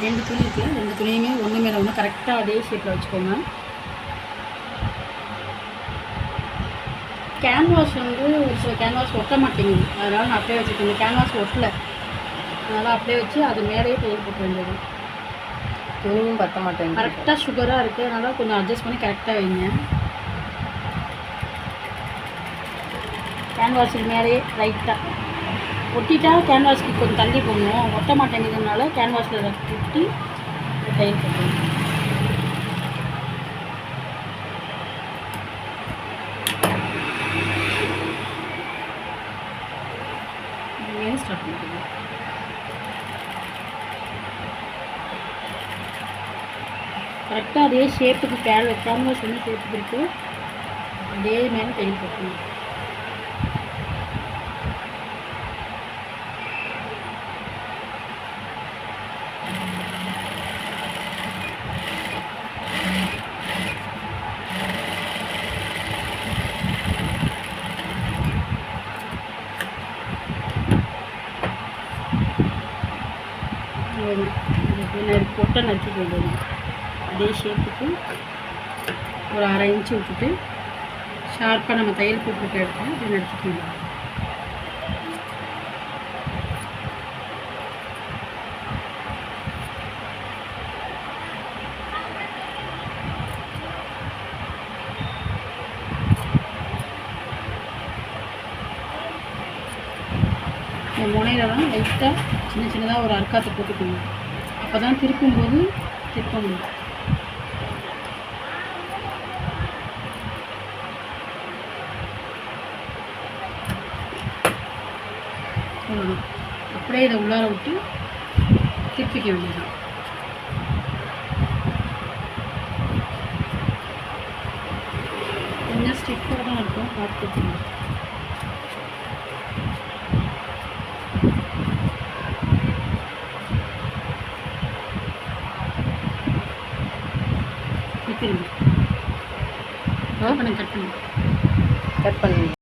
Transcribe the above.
2 துணி இருக்குல்ல, 2 துணியுமே ஒன்று மேலே ஒன்று கரெக்டாக அதே ஷேப்பில் வச்சுக்கோங்க. கேன்வாஸ் வந்து ஒரு சில கேன்வாஸ் ஒட்ட மாட்டேங்குது, அதனால் நான் அப்படியே வச்சுருக்கேன். இந்த கேன்வாஸ் ஒட்டலை, அதனால் அப்படியே வச்சு அது மேலேயே தையல் போட்டு வேண்டியது. துணியும் பற்ற மாட்டேங்குது. கரெக்டாக சுகராக இருக்குது, அதனால் கொஞ்சம் அட்ஜஸ்ட் பண்ணி கரெக்டாக வைங்க. கேன்வாஸுக்கு மேலேயே லைட்டாக ஒட்டிட்டா கேன்வாஸ்க்கு கொஞ்சம் தள்ளி போடணும். ஒட்ட மாட்டேங்குதுனால கேன்வாஸில் ஒட்டி தையல் போட்டுருங்க. ஸ்டார்ட் பண்ணிக்கோங்க. கரெக்டாக அதே ஷேப்புக்கு கேன்வாஸ் வந்து ஷேப்புக்கு இருக்குது, அதே மேலே தையல் போட்டுருங்க. பொட்டை நறுக்கிட்டு வேண்டியது. அதே ஷேப்புக்கு ஒரு 1/2 இன்ச்சு விட்டுட்டு ஷார்ப்பாக நம்ம தையல் போட்டுருக்க இடத்துல இப்படி நறுக்கிக்கலாம். இந்த முனையில் தான் லைட்டாக சின்ன சின்னதாக ஒரு அர்க்காத்தை போட்டுக்கணும். அப்போ தான் திருப்பும்போது திருப்ப முடியும். அப்படியே இதை உள்ளார விட்டு திருப்பிக்க வேண்டியது. கொஞ்சம் ஸ்டிஃபாக தான் இருக்கும், பார்த்துக்கோங்க. கட் பண்ணி